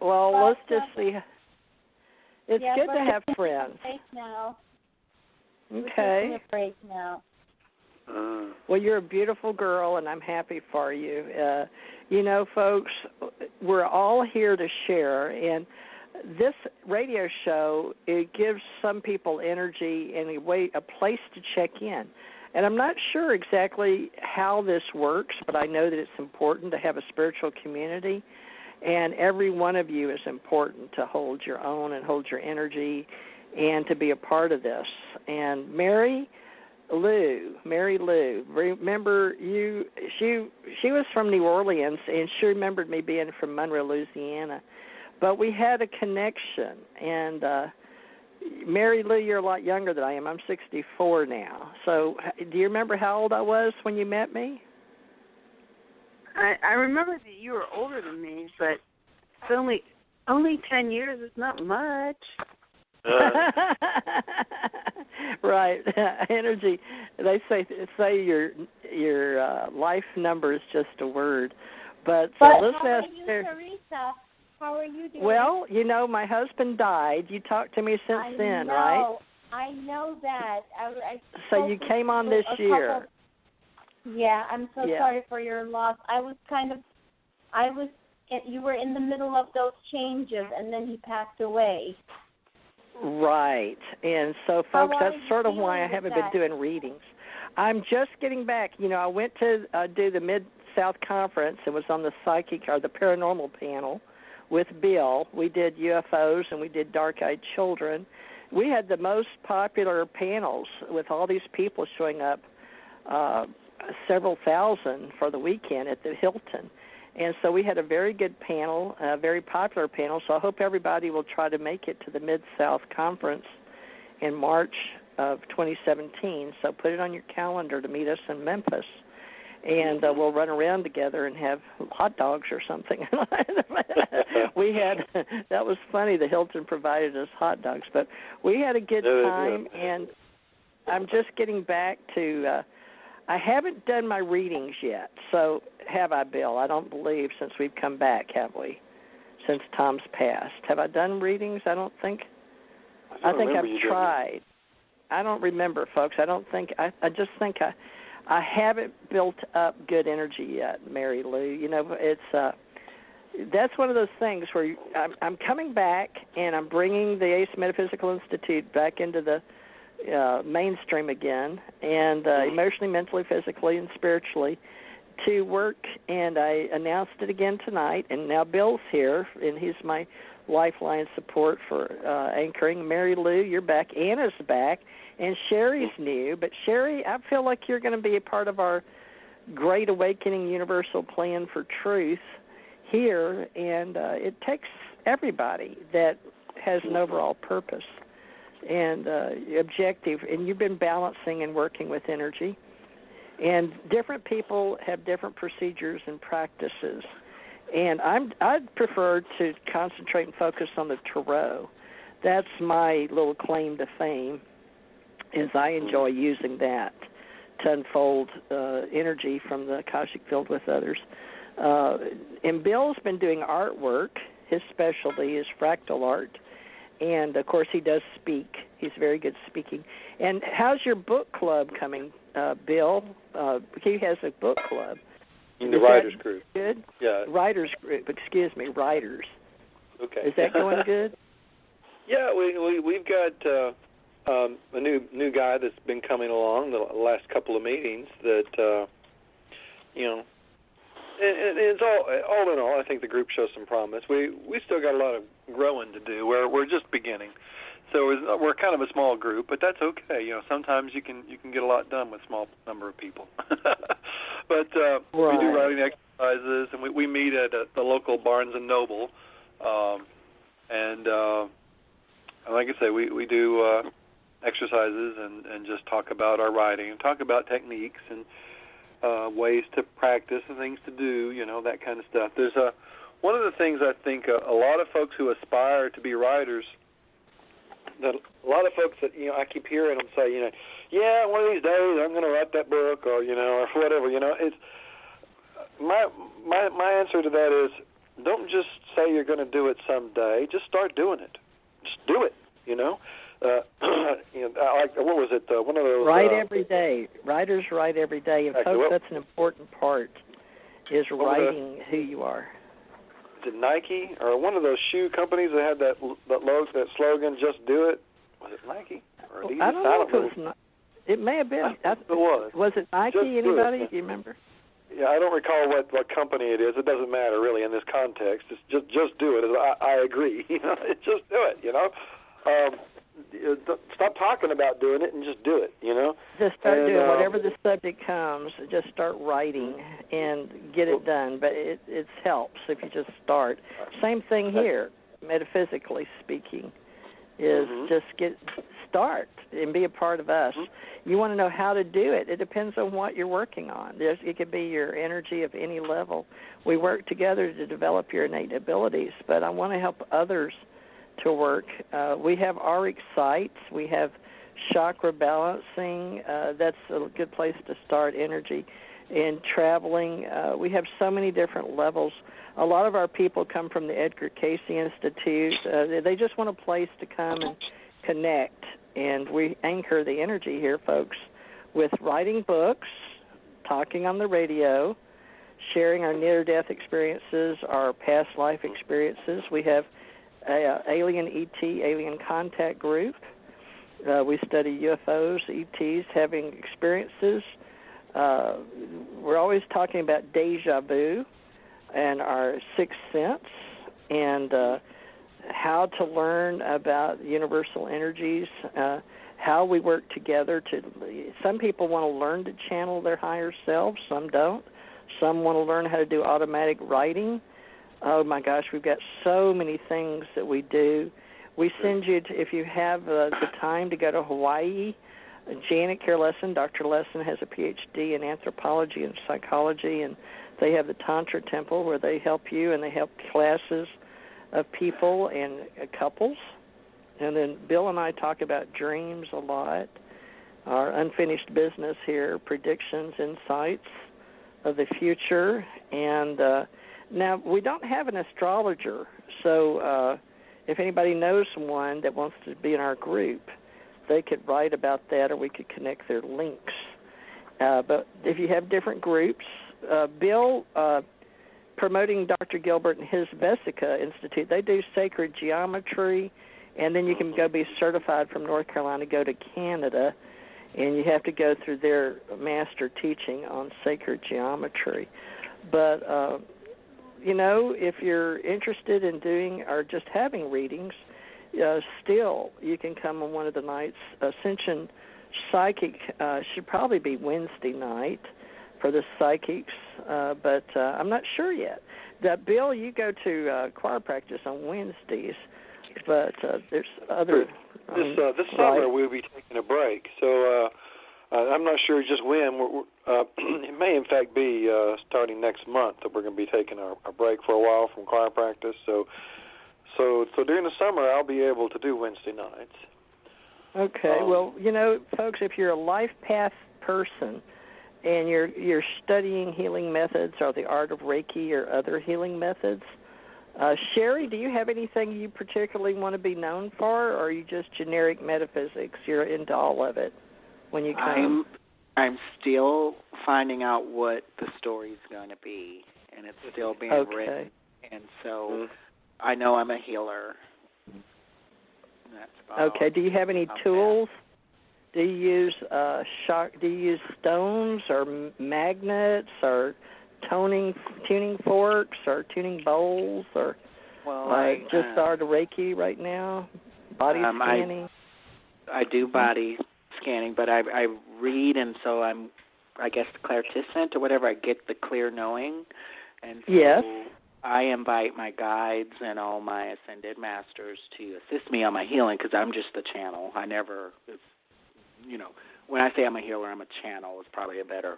Well, let's just see. It's good to have friends. Now. Okay. We're taking a break now. Well, you're a beautiful girl, and I'm happy for you. Folks, we're all here to share, and this radio show, it gives some people energy and a place to check in. And I'm not sure exactly how this works, but I know that it's important to have a spiritual community, and every one of you is important to hold your own and hold your energy and to be a part of this. And Mary Lou, remember you? She was from New Orleans, and she remembered me being from Monroe, Louisiana. But we had a connection, and Mary Lou, you're a lot younger than I am. I'm 64 now. So do you remember how old I was when you met me? I remember that you were older than me, but it's only 10 years. It's not much. Right. Energy. They say your life number is just a word. But let's ask Teresa? How are you doing? Well, my husband died. You talked to me since then, right? I know that. So you came on this year. Yeah, I'm so sorry for your loss. You were in the middle of those changes, and then he passed away. Right. And so, folks, that's sort of why I haven't been doing readings. I'm just getting back. I went to do the Mid-South Conference. It was on the psychic or the paranormal panel with Bill. We did UFOs and we did dark-eyed children. We had the most popular panels with all these people showing up, several thousand for the weekend at the Hilton. And so we had a very good panel, a very popular panel, so I hope everybody will try to make it to the Mid-South Conference in March of 2017. So put it on your calendar to meet us in Memphis, and we'll run around together and have hot dogs or something. That was funny, the Hilton provided us hot dogs, but we had a good time, and I'm just getting back to... I haven't done my readings yet, so have I, Bill? I don't believe since we've come back, have we? Since Tom's passed. Have I done readings? I don't think. I think I've tried. I don't remember, folks. I don't think. I just think I haven't built up good energy yet, Mary Lou. It's that's one of those things where I'm coming back and I'm bringing the Ace Metaphysical Institute back into the mainstream again, and emotionally, mentally, physically, and spiritually to work, and I announced it again tonight, and now Bill's here, and he's my lifeline support for anchoring. Mary Lou, you're back. Anna's back, and Sherry's new, but Sherry, I feel like you're going to be a part of our Great Awakening Universal Plan for Truth here, and it takes everybody that has an overall purpose and objective, and you've been balancing and working with energy. And different people have different procedures and practices. And I'd prefer to concentrate and focus on the tarot. That's my little claim to fame, is I enjoy using that to unfold energy from the Akashic field with others. And Bill's been doing artwork. His specialty is fractal art. And, of course, he does speak. He's very good speaking. And how's your book club coming, Bill? He has a book club. The Writers Group. Good? Yeah. Writers Group. Excuse me, Writers. Okay. Is that going good? Yeah, we've got a new guy that's been coming along the last couple of meetings that, and it's all in all, I think the group shows some promise. We still got a lot of growing to do. We're just beginning, so we're kind of a small group, but that's okay. Sometimes you can get a lot done with a small number of people. But we do writing exercises, and we meet at the local Barnes and Noble, and like I say, we do exercises and just talk about our writing and talk about techniques and ways to practice and things to do, that kind of stuff. There's one of the things I think a lot of folks who aspire to be writers, that a lot of folks that I keep hearing them say, yeah, one of these days I'm going to write that book, or or whatever. It's my answer to that is don't just say you're going to do it someday. Just start doing it. Just do it. You know, what was it? One of those. Write every day. Writers write every day, and folks, that's an important part. Is writing who you are. Is it Nike or one of those shoe companies that had that slogan? Just do it. Was it Nike or Adidas? I don't know if it was. It may have been. It was. Was it Nike? Anybody? Do you remember? Yeah, I don't recall what company it is. It doesn't matter really in this context. It's just do it. I agree. You know, just do it. You know, stop talking about doing it and just do it. You know, just start doing whatever the subject comes. Just start writing and get it done. But it helps if you just start. Same thing here, metaphysically speaking, is just start and be a part of us. You want to know how to do it. It depends on what you're working on. It could be your energy of any level. We work together to develop your innate abilities, but I want to help others to work. We have auric sights. We have chakra balancing. That's a good place to start energy. And traveling, we have so many different levels. A lot of our people come from the Edgar Cayce Institute. They just want a place to come and connect. And we anchor the energy here, folks, with writing books, talking on the radio, sharing our near-death experiences, our past life experiences. We have Alien ET, Alien Contact Group. We study UFOs, ETs, having experiences. We're always talking about deja vu and our sixth sense and how to learn about universal energies, how we work together. Some people want to learn to channel their higher selves, some don't. Some want to learn how to do automatic writing. Oh, my gosh, we've got so many things that we do. We send you, if you have the time to go to Hawaii, Janet Care Lesson, Dr. Lesson has a Ph.D. in anthropology and psychology, and they have the Tantra Temple where they help you, and they help classes of people and couples. And then Bill and I talk about dreams a lot, our unfinished business here, predictions, insights of the future. And now we don't have an astrologer, so if anybody knows someone that wants to be in our group, they could write about that or we could connect their links. But if you have different groups, Bill, promoting Dr. Gilbert and his Vesica Institute, they do sacred geometry, and then you can go be certified from North Carolina, go to Canada, and you have to go through their master teaching on sacred geometry. But, if you're interested in doing or just having readings, still you can come on one of the nights. Ascension Psychic should probably be Wednesday night for the psychics, but I'm not sure yet. Bill, you go to choir practice on Wednesdays, but there's other... This summer we'll be taking a break, so I'm not sure just when. It may, in fact, be starting next month that we're going to be taking a break for a while from choir practice. So during the summer, I'll be able to do Wednesday nights. Okay. Well, folks, if you're a life path person and you're studying healing methods or the art of Reiki or other healing methods, Sherry, do you have anything you particularly want to be known for, or are you just generic metaphysics? You're into all of it when you come? I'm still finding out what the story's going to be, and it's still being written. And so I know I'm a healer. That's about okay. Do you have any tools? Do you use Do you use stones or magnets or tuning forks or tuning bowls or just art of Reiki right now? Body scanning. I do body scanning, but I read, and so I'm, I guess, clairticient or whatever. I get the clear knowing, and so I invite my guides and all my ascended masters to assist me on my healing because I'm just the channel. I never, when I say I'm a healer, I'm a channel is probably a better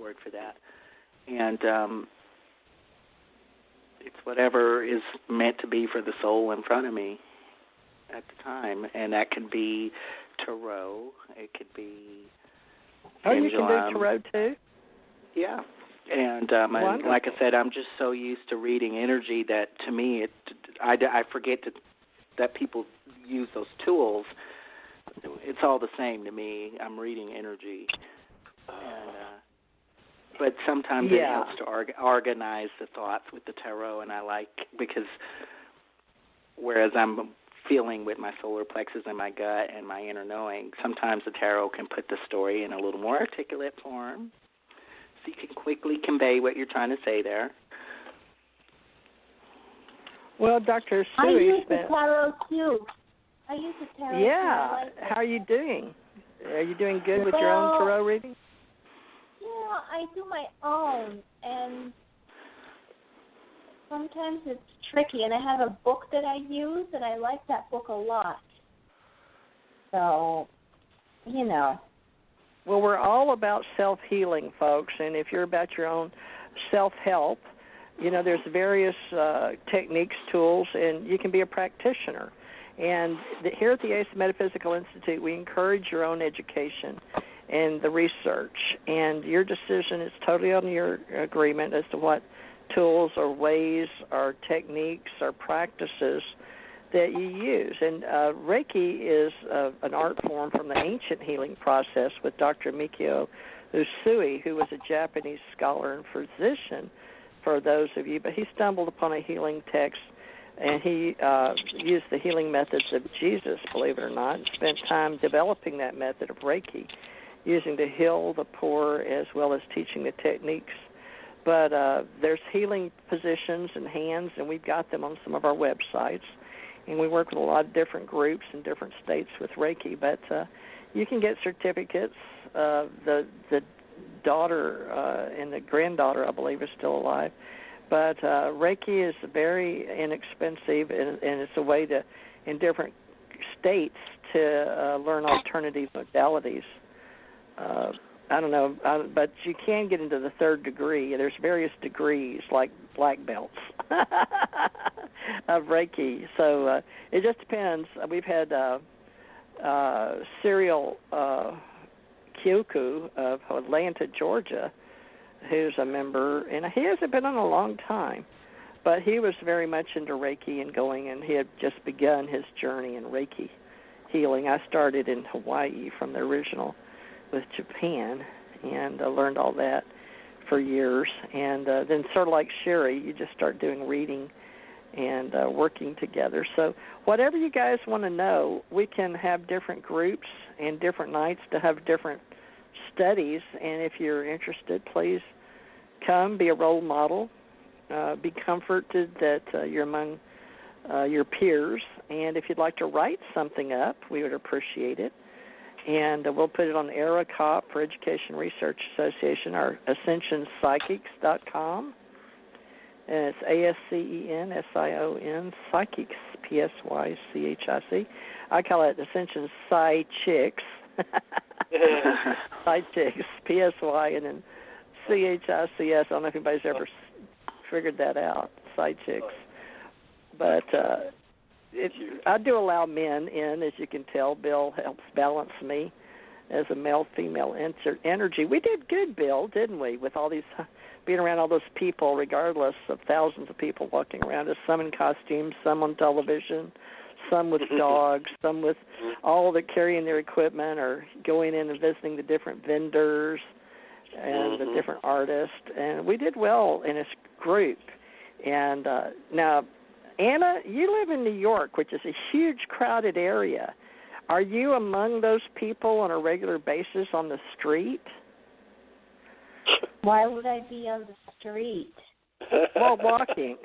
word for that. And it's whatever is meant to be for the soul in front of me at the time, and that could be tarot. It could be pendulum. You can do tarot too? Yeah. And like I said, I'm just so used to reading energy that to me, I forget that people use those tools. It's all the same to me. I'm reading energy. But sometimes it helps to organize the thoughts with the tarot, and I like, because whereas I'm feeling with my solar plexus and my gut and my inner knowing, sometimes the tarot can put the story in a little more articulate form, so you can quickly convey what you're trying to say there. Well, Dr. Sui, I use the tarot too. Yeah. How are you doing? Are you doing good with your own tarot reading? Yeah, I do my own, and sometimes it's tricky. And I have a book that I use, and I like that book a lot. So, Well, we're all about self-healing, folks, and if you're about your own self-help, there's various techniques, tools, and you can be a practitioner. And here at the ACE Metaphysical Institute, we encourage your own education and the research. And your decision is totally on your agreement as to what tools or ways or techniques or practices that you use. And Reiki is an art form from the ancient healing process with Dr. Mikio Usui, who was a Japanese scholar and physician, for those of you. But he stumbled upon a healing text, and he used the healing methods of Jesus, believe it or not, and spent time developing that method of Reiki, using to heal the poor as well as teaching the techniques. But there's healing positions and hands, and we've got them on some of our websites. And we work with a lot of different groups in different states with Reiki. But you can get certificates. The daughter and the granddaughter, I believe, is still alive. But Reiki is very inexpensive, and it's a way to, in different states, to learn alternative modalities. I don't know, but you can get into the third degree. There's various degrees, like black belts of Reiki. So it just depends. We've had Cyril Kyoku of Atlanta, Georgia, who's a member, and he hasn't been on a long time, but he was very much into Reiki and he had just begun his journey in Reiki healing. I started in Hawaii from the original with Japan, and learned all that for years. And then sort of like Sherry, you just start doing reading and working together. So whatever you guys want to know, we can have different groups and different nights to have different studies. And if you're interested, please come, be a role model, be comforted that you're among your peers. And if you'd like to write something up, we would appreciate it. And we'll put it on ARACOP for Education Research Association, or AscensionPsychics.com. And it's ASCENSION, Psychics, PSYCHIC. I call it Ascension Psychics. Psychics, PSY, and then CHICS. I don't know if anybody's ever figured that out, Psychics. But I do allow men in, as you can tell. Bill helps balance me as a male-female energy. We did good, Bill, didn't we, with all these, being around all those people, regardless of thousands of people walking around us, some in costumes, some on television, some with dogs, some with all that carrying their equipment or going in and visiting the different vendors and the different artists. And we did well in this group. And now, Anna, you live in New York, which is a huge crowded area. Are you among those people on a regular basis on the street? Why would I be on the street? Well, walking.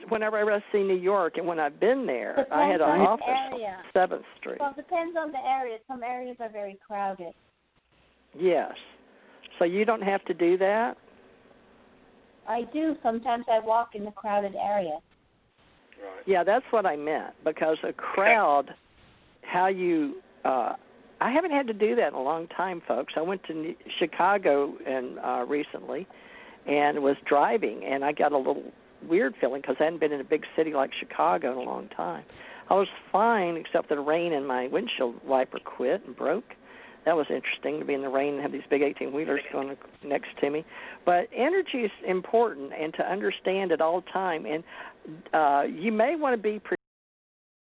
Whenever I see New York, and when I've been there, I had an office on 7th Street. Well, it depends on the area. Some areas are very crowded. Yes. So you don't have to do that? I do. Sometimes I walk in the crowded area. Right. Yeah, that's what I meant, because a crowd, I haven't had to do that in a long time, folks. I went to Chicago recently and was driving, and I got a little weird feeling because I hadn't been in a big city like Chicago in a long time. I was fine, except the rain and my windshield wiper quit and broke. That was interesting to be in the rain and have these big 18-wheelers going next to me. But energy is important and to understand at all time. And you may want to be